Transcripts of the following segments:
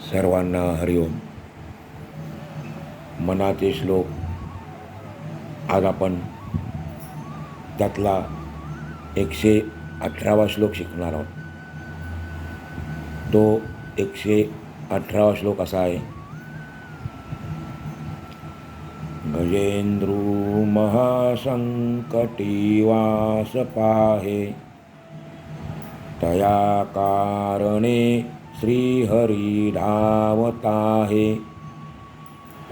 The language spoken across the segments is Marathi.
सर्वांना हरिओम. मनाचे श्लोक आज आपण त्यातला 118वा श्लोक शिकणार आहोत. तो 118वा श्लोक असा आहे. गजेंद्रू महासंकटी वास पाहे, तया कारणे श्रीहरी धावताहे.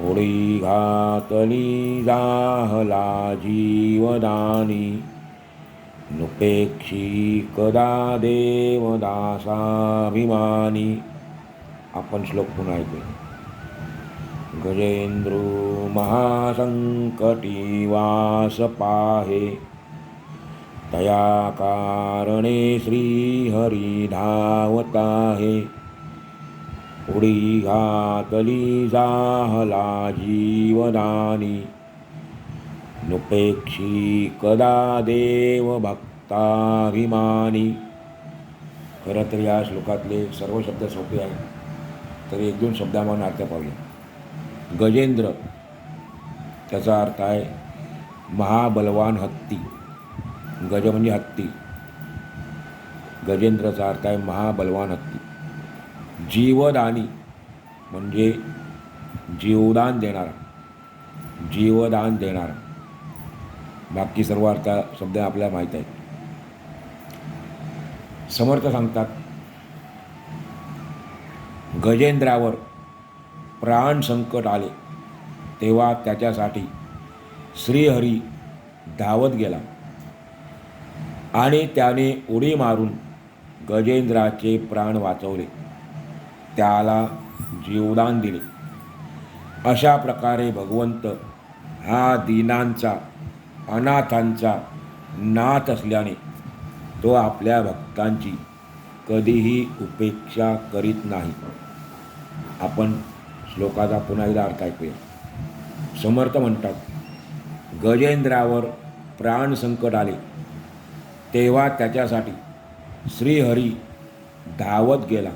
उडी घातली जाहला जीवदानी, नुपेक्षी कदा देवदासाभिमानी. आपण श्लोक पुन्हा ऐकूया. गजेंद्रो महासंकटी वास पाहे, तया कारणे श्रीहरी धावताहे. उडी घातली जाहला जीवदानी, नुपेक्षी कदा देव भक्ताभिमानी. खरं तर या श्लोकातले सर्व शब्द सोपे आहेत, तरी एक दोन शब्दांमध्ये अर्थ पाहूया. गजेंद्र त्याचा अर्थ आहे महाबलवान हत्ती. गज म्हणजे हत्ती, गजेंद्रचा अर्थ आहे महाबलवान हत्ती. जीवदानी म्हणजे जीवदान देणारा, जीवदान देणारा. बाकी सर्व अर्थ शब्द आपल्याला माहीत आहेत. समर्थ सांगतात, गजेंद्रावर प्राण संकट आले तेव्हा त्याच्यासाठी श्रीहरी धावत गेला आणि त्याने उडी मारून गजेंद्राचे प्राण वाचवले, त्याला जीवदान दिले. अशा प्रकारे भगवंत हा दीनांचा अनाथांचा नाथ असल्याने तो आपल्या भक्तांची कधीही उपेक्षा करीत नाही. आपण श्लोकाचा पुन्हा एकदा अर्थ ऐकूया. समर्थ म्हणतात, गजेंद्रावर प्राण संकट आले तेव्हा त्याच्यासाठी श्रीहरी धावत गेला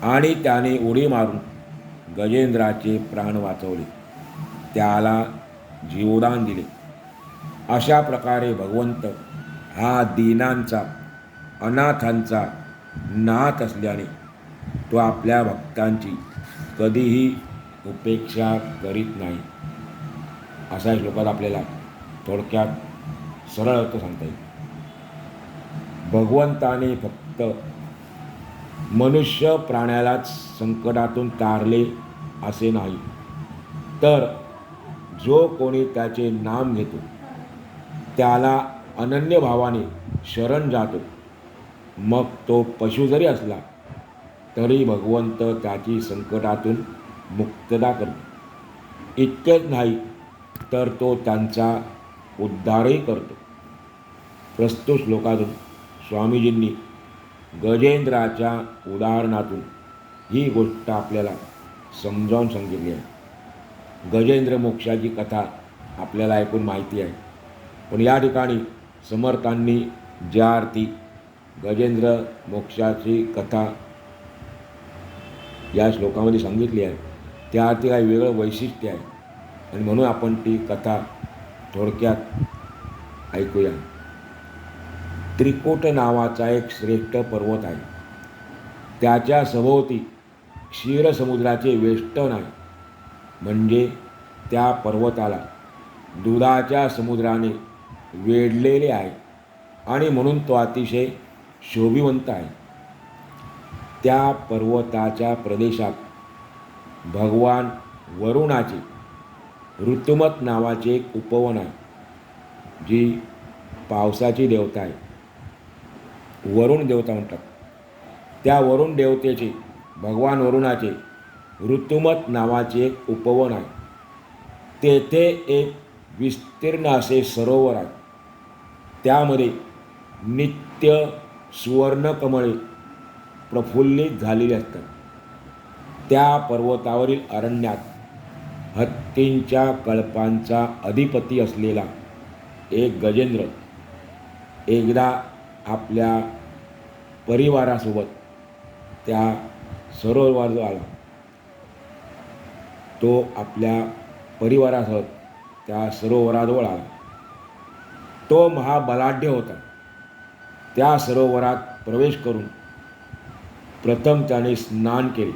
आणि त्याने उडी मारून गजेंद्राचे प्राण वाचवले, त्याला जीवदान दिले. अशा प्रकारे भगवंत हा दीनांचा अनाथांचा नाथ असल्याने तो आपल्या भक्तांची कधीही उपेक्षा करीत नाही. असा श्लोकात आपल्याला थोडक्यात सरळ अर्थ सांगता येईल. भगवंताने फक्त मनुष्य प्राण्यालाच संकटातून तारले असे नाही, तर जो कोणी त्याचे नाम घेतो त्याला अनन्य भावाने शरण जातो, मग तो पशु जरी असला तरी भगवंत त्याची संकटातून मुक्तता करतो. इतकेच नाही तर तो त्यांचा उद्धारही करतो. प्रस्तुत श्लोकातून स्वामीजींनी गजेंद्राच्या उदाहरणातून ही गोष्ट आपल्याला समजावून सांगितली आहे. गजेंद्र मोक्षाची कथा आपल्याला ऐकून माहिती आहे, पण या ठिकाणी समर्थांनी ज्या अर्थी गजेंद्र मोक्षाची कथा या श्लोकामध्ये सांगितली आहे त्या अर्थी काही वेगळं वैशिष्ट्य आहे, आणि म्हणून आपण ती कथा थोडक्यात ऐकूया. त्रिकूट नावाचा एक श्रेष्ठ पर्वत आहे. त्याच्या सभोवती क्षीरसमुद्राचे वेष्टन आहे. म्हणजे त्या पर्वताला दुधाच्या समुद्राने वेढलेले आहे आणि म्हणून तो अतिशय शोभिवंत आहे. त्या पर्वताच्या प्रदेशात भगवान वरुणाचे ऋतुमत नावाचे एक उपवन आहे, जी पावसाची देवता आहे. वरुण देवता म्हणतात. त्या वरुण देवतेचे भगवान वरुणाचे ऋतुमत नावाचे एक उपवन आहे. तेथे एक विस्तीर्ण असे सरोवर आहे. त्यामध्ये नित्य सुवर्णकमळे प्रफुल्लित झालेली असतात. त्या पर्वतावरील अरण्यात हत्तींच्या कळपांचा अधिपती असलेला एक गजेंद्र एकदा आपल्या परिवारासोबत त्या सरोवरावर आला तो आपल्या परिवारासह त्या सरोवराजवळ आला. तो महाबलाढ्य होता. त्या सरोवरात प्रवेश करून प्रथम त्याने स्नान केले.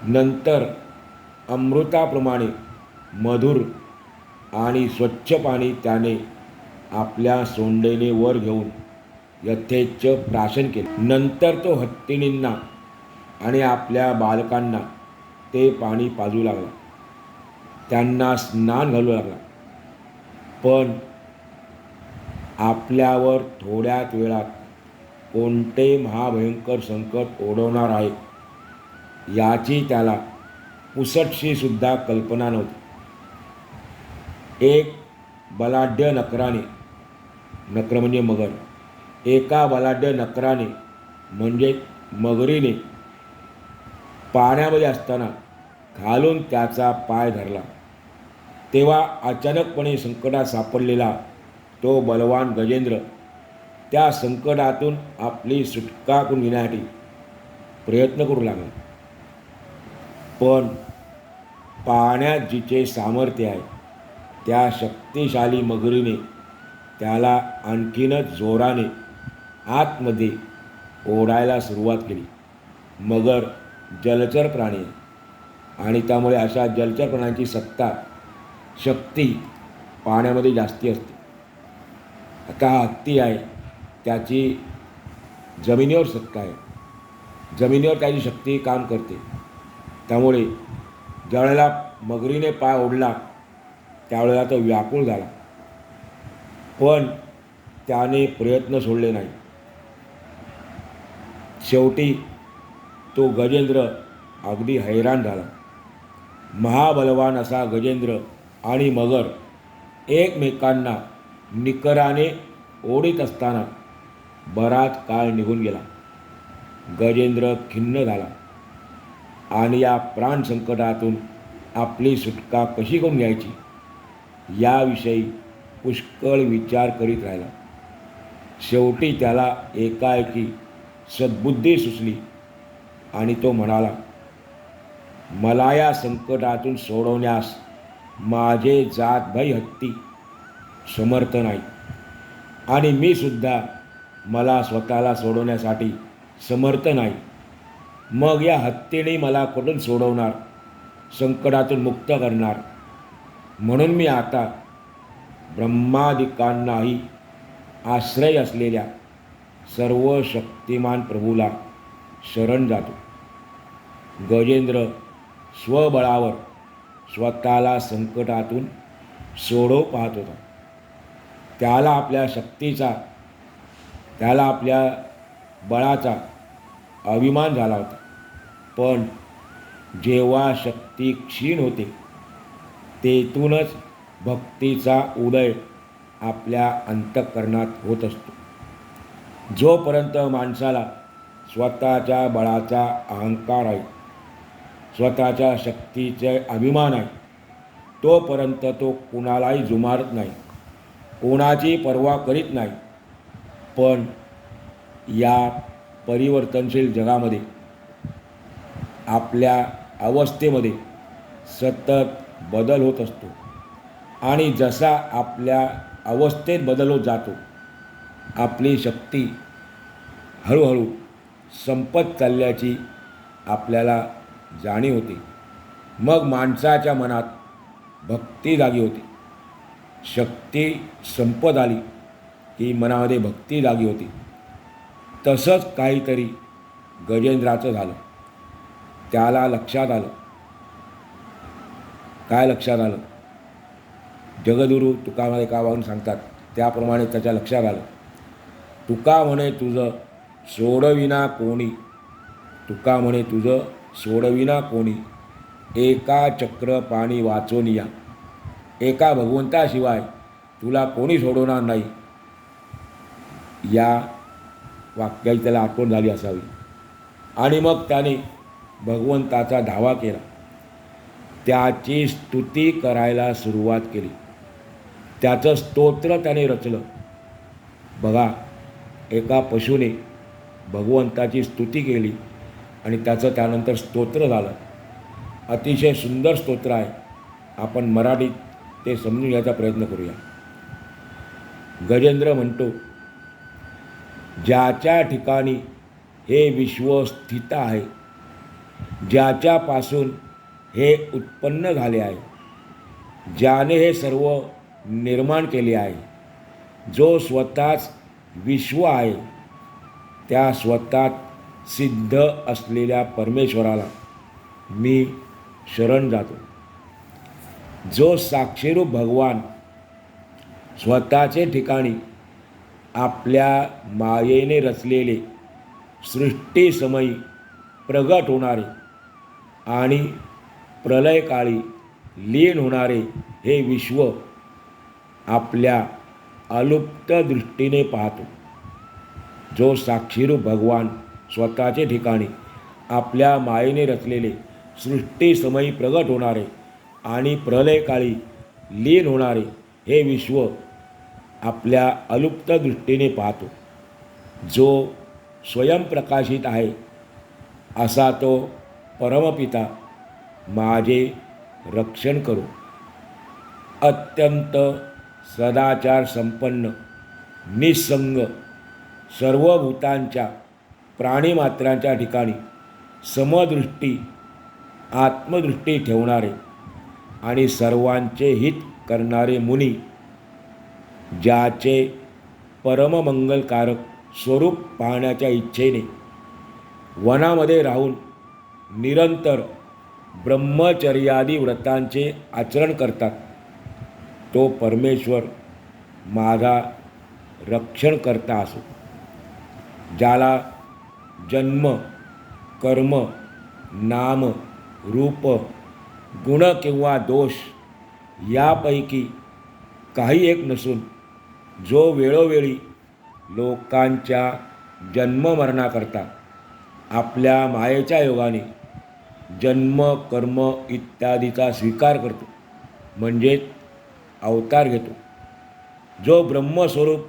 नंतर अमृताप्रमाणे मधुर आणि स्वच्छ पाणी त्याने आपल्या सोंडेने वर घेऊन यथेच्छ प्राशन केले. नंतर तो हत्तीणींना आणि आपल्या बालकांना ते पाणी पाजू लागला. त्यांना स्नान घालू लागला. पण आपल्यावर थोड्याच वेळात कोणते महाभयंकर संकट ओढवणार आहे याची त्याला पुसटशी सुद्धा कल्पना नव्हती. एक बलाढ्य नकराने, नकर म्हणजे मगर, एका बलाढ्य नकराने म्हणजे मगरीने पाण्यामध्ये असताना खालून त्याचा पाय धरला. तेव्हा अचानकपणे संकटात सापडलेला तो बलवान गजेंद्र त्या संकटातून आपली सुटका करून घेण्यासाठी प्रयत्न करू लागला. पण पाण्यात जिचे सामर्थ्य आहे त्या शक्तिशाली मगरीने त्याला आणखीनच जोराने आतमध्ये ओढायला सुरुवात केली. मगर जलचर प्राणी आहे आणि त्यामुळे अशा जलचर प्राण्यांची शक्ती पाण्यामध्ये जास्ती असते. आता हा हत्ती आहे, त्याची जमिनीवर सत्ता आहे, जमिनीवर त्याची शक्ती काम करते. त्यामुळे ज्यावेळेला मगरीने पाय ओढला त्यावेळेला तो व्याकुळ झाला, पण त्याने प्रयत्न सोडले नाही. शेवटी तो गजेंद्र अगदी हैराण झाला. महाबलवान असा गजेंद्र आणि मगर एकमेकांना निकराने ओढीत असताना बराच काळ निघून गेला. गजेंद्र खिन्न झाला आणि या प्राण संकटातून आपली सुटका कशी करून घ्यायची याविषयी पुष्कळ विचार करीत राहिला. शेवटी त्याला एकाएकी सद्बुद्धी सुचली आणि तो म्हणाला, मला या संकटातून सोडवण्यास माझे जातभाई हत्ती समर्थ नाही आणि मी सुद्धा मला स्वतःला सोडवण्यासाठी समर्थ नाही. मग या हत्तीने मला कुठून सोडवणार, संकटातून मुक्त करणार? म्हणून मी आता ब्रह्मादिकांनाही आश्रय असलेल्या सर्व शक्तिमान प्रभूला शरण जातो. गजेंद्र स्वबळावर स्वतःला संकटातून सोडवू पाहत होता. त्याला आपल्या शक्तीचा, त्याला आपल्या बळाचा अभिमान झाला होता. पण जेव्हा शक्ती क्षीण होते तेथूनच भक्तीचा उदय आपल्या अंतःकरणात होत असतो. जोपर्यंत माणसाला स्वतःच्या बळाचा अहंकार आहे, स्वतःच्या शक्तीचे अभिमान आहे, तोपर्यंत तो कुणालाही जुमारत नाही, कोणाची पर्वा करीत नाही. पण या परिवर्तनशील जगामध्ये आपल्या अवस्थेमध्ये सतत बदल होत असतो आणि जसा आपल्या अवस्थेत बदल होत जातो आपली शक्ती हळूहळू संपत चालल्याची आपल्याला जाणीव होते. मग माणसाच्या मनात भक्ती जागी होते. शक्ती संपत आली की मनामध्ये भक्ती जागी होती. तसंच काहीतरी गजेंद्राचं झालं. त्याला लक्षात आलं. काय लक्षात आलं? जगद्गुरू तुकामध्ये का वाहून सांगतात त्याप्रमाणे त्याच्या लक्षात आलं. तुका म्हणे तुझं सोडविना कोणी, तुका म्हणे तुझं सोडविना कोणी, एका चक्र पाणी वाचून या. एका भगवंताशिवाय तुला कोणी सोडवणार नाही. या वाक्याची त्याला आठवण झाली असावी आणि मग त्याने भगवंताचा धावा केला. त्याची स्तुती करायला सुरुवात केली. त्याचं स्तोत्र त्याने रचलं. बघा, एका पशुने भगवंताची स्तुती केली आणि त्याचं त्यानंतर स्तोत्र झालं. अतिशय सुंदर स्तोत्र आहे. आपण मराठीत ते समजून घ्यायचा प्रयत्न करूया. गजेंद्र म्हणतो, ज्याच्या ठिकाणी हे विश्व स्थित आहे, ज्याच्यापासून हे उत्पन्न झाले आहे, ज्याने हे सर्व निर्माण केले आहे, जो स्वतःच विश्व आहे, त्या स्वतःत सिद्ध असलेल्या परमेश्वराला मी शरण जातो. जो साक्षीरूप भगवान स्वतःचे ठिकाणी आपल्या मायेने रचलेले सृष्टीसमयी प्रगट होणारे आणि प्रलयकाळी लीन होणारे हे विश्व आपल्या अलुप्त दृष्टीने पाहतो. जो साक्षीरूप भगवान स्वतःचे ठिकाणी आपल्या मायेने रचलेले सृष्टीसमयी प्रगट होणारे आणि प्रलयकाळी लीन होणारे हे विश्व आपल्या अलुप्त दृष्टीने पाहतो. जो स्वयंप्रकाशित आहे असा तो परमपिता माझे रक्षण करो. अत्यंत सदाचार संपन्न, निसंग, सर्व भूतांच्या प्राणीमात्रांच्या ठिकाणी समदृष्टी आत्मदृष्टी ठेवणारे आणि सर्वांचे हित करणारे मुनी, ज्याचे परममंगलकारक स्वरूप पाहण्याच्या इच्छेने वनामध्ये राहून निरंतर ब्रह्मचर्यादी व्रतांचे आचरण करतात, तो परमेश्वर माझा रक्षणकर्ता असो. ज्याला जन्म, कर्म, नाम, रूप, गुण किंवा दोष यापैकी काही एक नसून जो वेळोवेळी लोकांच्या जन्ममरणाकरता आपल्या मायेच्या योगाने जन्म, कर्म इत्यादीचा स्वीकार करतो, म्हणजेच अवतार घेतो. जो ब्रह्मस्वरूप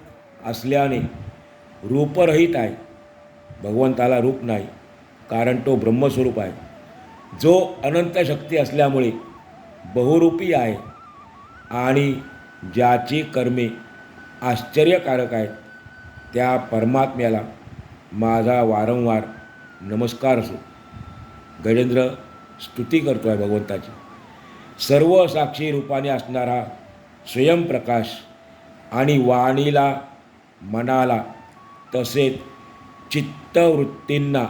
असल्याने रूपरहित आहे, भगवंताला रूप नाही कारण तो ब्रह्मस्वरूप आहे. जो अनंत शक्ती असल्यामुळे बहुरूपी आहे आणि ज्याची कर्मे आश्चर्यकारक आहेत, त्या परमात्म्याला माझा वारंवार नमस्कार असो. गजेंद्र स्तुती करतो आहे भगवंताची. सर्व साक्षी रूपाने असणारा स्वयंप्रकाश आणि वाणीला, मनाला तसेच चित्तवृत्तींना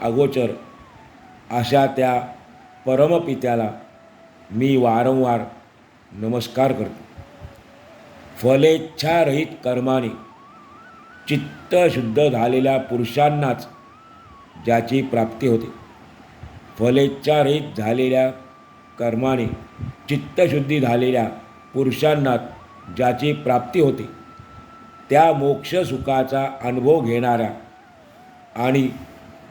अगोचर अशा त्या परमपित्याला मी वारंवार नमस्कार करतो. फलेच्छारहित कर्माने चित्त शुद्ध झालेल्या पुरुषांनाच ज्याची प्राप्ती होते. फलेच्छारहित झालेल्या कर्माने चित्तशुद्धी झालेल्या पुरुषांनाच ज्याची प्राप्ती होते, त्या मोक्षसुखाचा अनुभव घेणाऱ्या आणि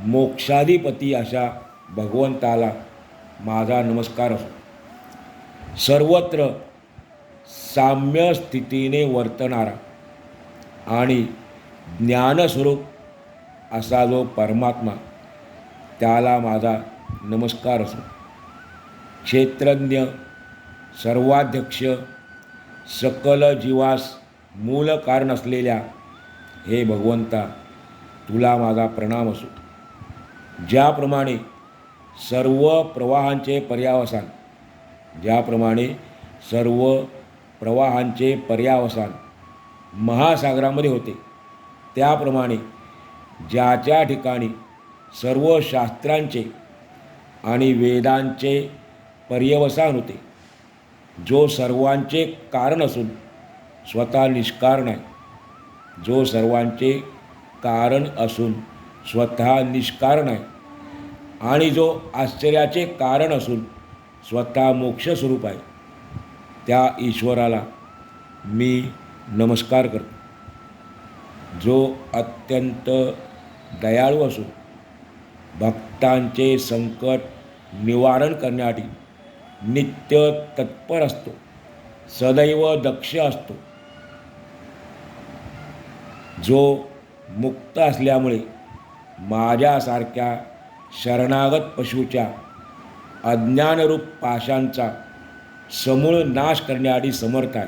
मोक्षाधिपती अशा भगवंताला माझा नमस्कार असो. सर्वत्र साम्य स्थितीने वर्तणारा आणि ज्ञानस्वरूप असा जो परमात्मा, त्याला माझा नमस्कार असो. क्षेत्रज्ञ, सर्वाध्यक्ष, सकल जीवास मूल कारण असलेल्या हे भगवंता, तुला माझा प्रणाम असो. ज्याप्रमाणे सर्व प्रवाहांचे पर्यावसान महासागरामध्ये होते, त्याप्रमाणे ज्याच्या ठिकाणी सर्व शास्त्रांचे आणि वेदांचे पर्यवसान होते, जो सर्वांचे कारण असून स्वतः निष्कारण आहे, जो सर्वांचे कारण असून स्वतः निष्कारण आहे आणि जो आश्चर्याचे कारण असून स्वतः मोक्षस्वरूप आहे, त्या ईश्वराला मी नमस्कार करतो. जो अत्यंत दयाळू असून भक्तांचे संकट निवारण करण्यासाठी नित्य तत्पर असतो, सदैव दक्ष असतो, जो मुक्त असल्यामुळे माझ्यासारख्या शरणागत पशूच्या अज्ञानरूप पाशांचा समूळ नाश करण्याआधी समर्थ आहे.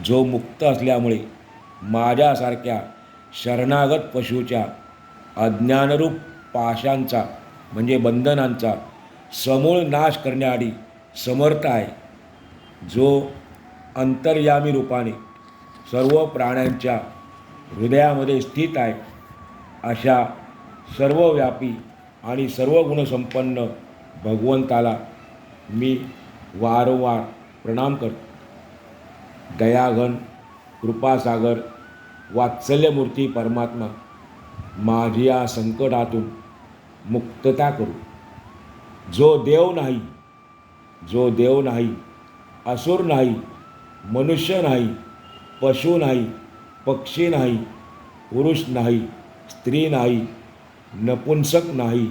जो मुक्त असल्यामुळे माझ्यासारख्या शरणागत पशूच्या अज्ञानरूप पाशांचा म्हणजे बंधनांचा समूळ नाश करण्याआधी समर्थ आहे. जो अंतर्यामी रूपाने सर्व प्राण्यांच्या हृदयामध्ये स्थित आहे, अशा सर्वव्यापी आणि सर्व गुणसंपन्न भगवंताला मी वारंवार प्रणाम करतो. दयाघन, कृपासागर, वात्सल्यमूर्ती परमात्मा, माझी या संकटातून मुक्तता करू. जो देव नाही, असुर नाही, मनुष्य नाही, पशु नाही, पक्षी नाही, पुरुष नाही, स्त्री नाही, नपुंसक नाही,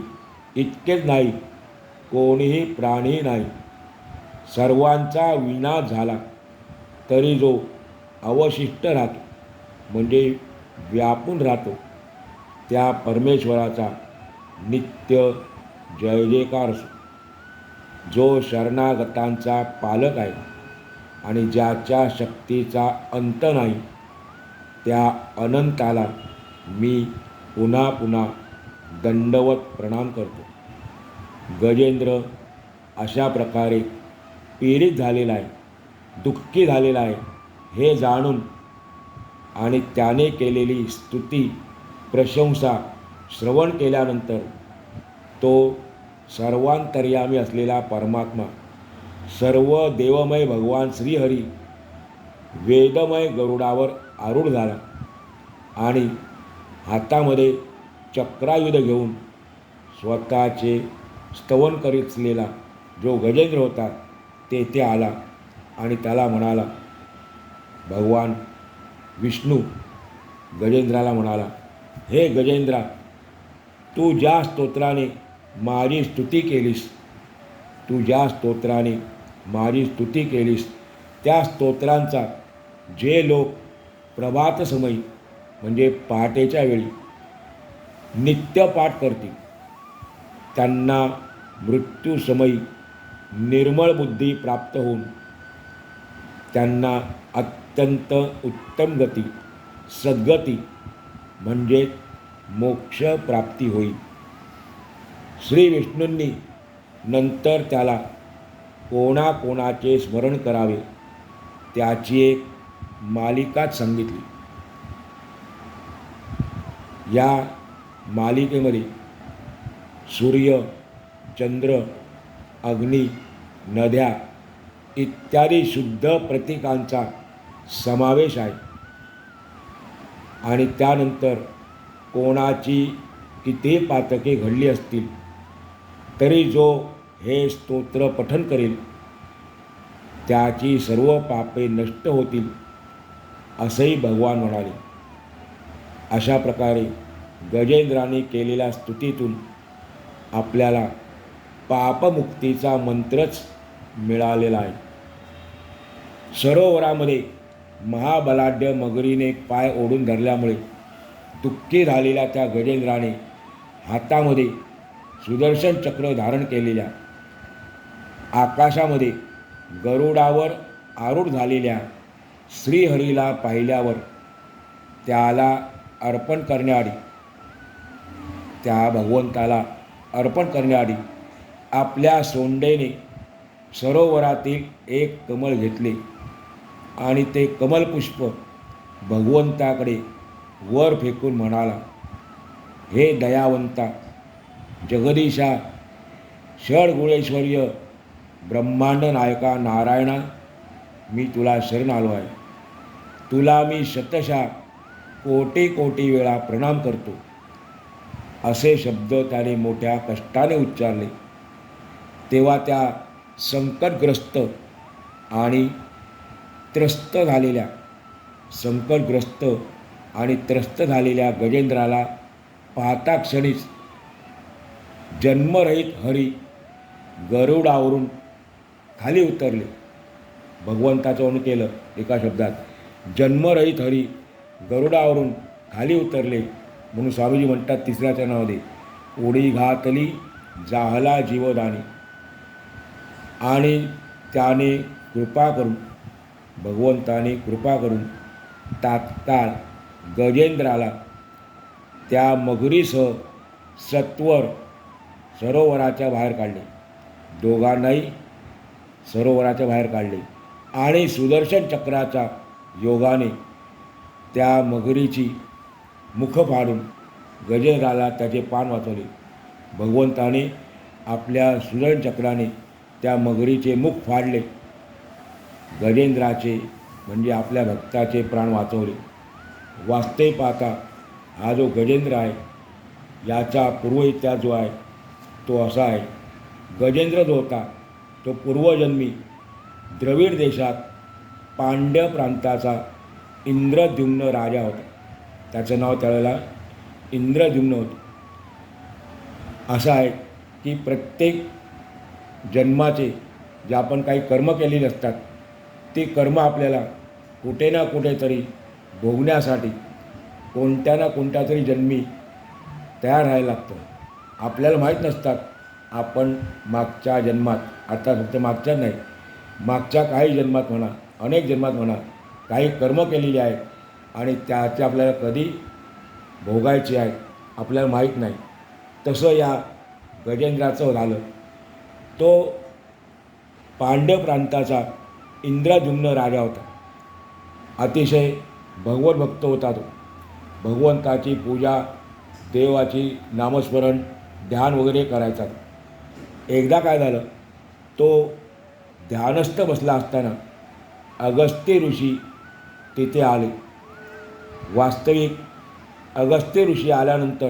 इतकेच नाही, कोणीही प्राणी नाही, सर्वांचा विनाश झाला तरी जो अवशिष्ट राहतो म्हणजे व्यापून राहतो, त्या परमेश्वराचा नित्य जय जयकार असो. जो शरणागतांचा पालक आहे आणि ज्याच्या शक्तीचा अंत नाही, त्या अनंताला मी पुन्हा पुन्हा दंडवत प्रणाम करतो. गजेंद्र अशा प्रकारे पीडित झालेला आहे, दुःखी झालेला आहे हे जाणून आणि त्याने केलेली स्तुती प्रशंसा श्रवण केल्यानंतर तो सर्वांतर्यामी असलेला परमात्मा, सर्व देवमय भगवान श्रीहरी वेदमय गरुडावर आरूढ झाला आणि हातामध्ये चक्रायुध घेऊन स्वतःचे स्तवन करीत असलेला जो गजेंद्र होता तेथे आला आणि त्याला म्हणाला, भगवान विष्णू गजेंद्राला म्हणाला, हे गजेंद्रा, तू ज्या स्तोत्राने माझी स्तुती केलीस, त्या स्तोत्रांचा जे लोक प्रभातसमयी म्हणजे पहाटेच्या वेळी नित्य पाठ करतील, त्यांना मृत्यूसमयी निर्मळ बुद्धी प्राप्त होऊन त्यांना अत्यंत उत्तम गती, सद्गती म्हणजे मोक्ष प्राप्ती होईल. श्री विष्णूंनी नंतर त्याला कोणाकोणाचे स्मरण करावे त्याची एक मालिकाच सांगितली. या मालिकेमध्ये सूर्य, चंद्र, अग्नी, नद्या इत्यादी शुद्ध प्रतीकांचा समावेश आहे आणि त्यानंतर कोणाची किती पातके घडली असतील तरी जो हे स्तोत्र पठन करेल त्याची सर्व पापे नष्ट होतील असेही भगवान म्हणाले. अशा प्रकारे गजेंद्राने केलेल्या स्तुतीतून आपल्याला पापमुक्तीचा मंत्रच मिळालेला आहे. सरोवरामध्ये महाबलाढ्य मगरीने पाय ओढून धरल्यामुळे दुःखी झालेल्या त्या गजेंद्राने हातामध्ये सुदर्शन चक्र धारण केलेल्या, आकाशामध्ये गरुडावर आरूढ झालेल्या श्रीहरीला पाहिल्यावर त्याला अर्पण करण्याआधी, त्या भगवंताला अर्पण करण्याआधी आपल्या सोंडेने सरोवरातील एक कमळ घेतले आणि ते कमलपुष्प भगवंताकडे वर फेकून म्हणाला, हे दयावंता, जगदीशा, षडगुणेश्वर्य ब्रह्मांड नायका नारायणा, मी तुला शरण आलो आहे. तुला मी शतशः कोटी कोटी वेळा प्रणाम करतो. असे शब्द त्याने मोठ्या कष्टाने उच्चारले. तेव्हा त्या संकटग्रस्त आणि त्रस्त झालेल्या गजेंद्राला पाहता क्षणीच जन्मरहित हरी गरुडावरून खाली उतरले. भगवंताचं वर्णन केलं एका शब्दात, जन्मरहित हरी गरुडावरून खाली उतरले. म्हणून स्वामीजी म्हणतात तिसऱ्या चरणामध्ये, ओढी घातली जाहला जीवदानी. आणि त्याने कृपा करून, भगवंताने कृपा करून तात्काळ गजेंद्राला त्या मगरीसह सत्वर सरोवराच्या बाहेर काढले. दोघांनाही सरोवराच्या बाहेर काढले आणि सुदर्शन चक्राच्या योगाने त्या मगरीची मुख फाडून गजेंद्राला त्याचे पान वाचवले. भगवंताने आपल्या सुदर्शन चक्राने त्या मगरीचे मुख फाडले. गजेंद्राचे म्हणजे आपल्या भक्ताचे प्राण वाचवले. वास्तविक पाहता हा जो गजेंद्र आहे याचा पूर्व इतिहास जो आहे तो असा आहे. गजेंद्र जो होता तो पूर्वजन्मी द्रविड देशात पांड्य प्रांताचा इंद्रद्युम्न राजा होता. त्याचं नाव त्यावेळेला इंद्रद्युम्न होतं. असं आहे की प्रत्येक जन्माचे जे आपण काही कर्म केलेली असतात ती कर्म आपल्याला कुठे ना कुठेतरी भोगण्यासाठी कोणत्या ना कोणत्या तरी जन्मी तयार राहायला लागतं. आपल्याला माहीत नसतात आपण मागच्या जन्मात, अर्थात फक्त मागच्या नाही, मागच्या काही जन्मात म्हणा, अनेक जन्मात म्हणा, काही कर्म केलेली आहेत आणि त्याचे आपल्याला कधी भोगायचे आहेत आपल्याला माहीत नाही. तसं या गजेंद्राचं झालं. तो पांड्य प्रांताचा इंद्रद्युम्न राजा होता. अतिशय भगवत भक्त होता तो. भगवंताची पूजा, देवाची नामस्मरण, ध्यान वगैरे करायचा. एकदा काय झालं, तो ध्यानस्थ बसला असताना अगस्त्य ऋषी तिथे आले. वास्तविक अगस्त्य ऋषी आल्यानंतर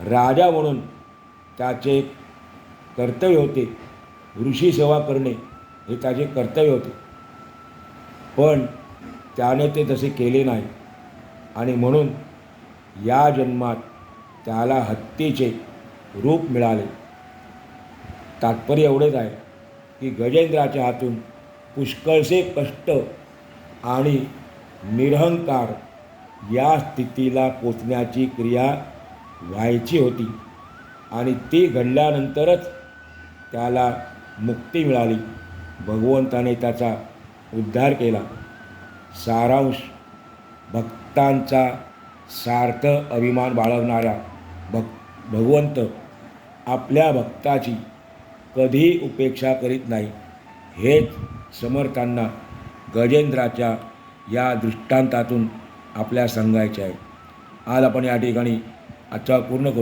राजा म्हणून त्याचे कर्तव्य होते, ऋषी सेवा करणे हे त्याचे कर्तव्य होते. पण त्याने ते तसे केले नाही आणि म्हणून या जन्मात त्याला हत्तीचे रूप मिळाले. तात्पर्य एवढेच आहे की गजेंद्राच्या हातून पुष्कळसे कष्ट आणि निरहंकार या स्थितीला पोचण्याची क्रिया व्हायची होती आणि ती घडल्यानंतरच त्याला मुक्ती मिळाली. भगवंताने त्याचा उद्धार केला. सारांश, भक्तांचा सार्थ अभिमान बाळगणारा भगवंत आपल्या भक्ताची कधीही उपेक्षा करीत नाही. हेच समर्थांना गजेंद्राच्या या दृष्टांतातून आपल्या सांगायचे आहे. आज आपण या ठिकाणी आजचा पूर्ण करू.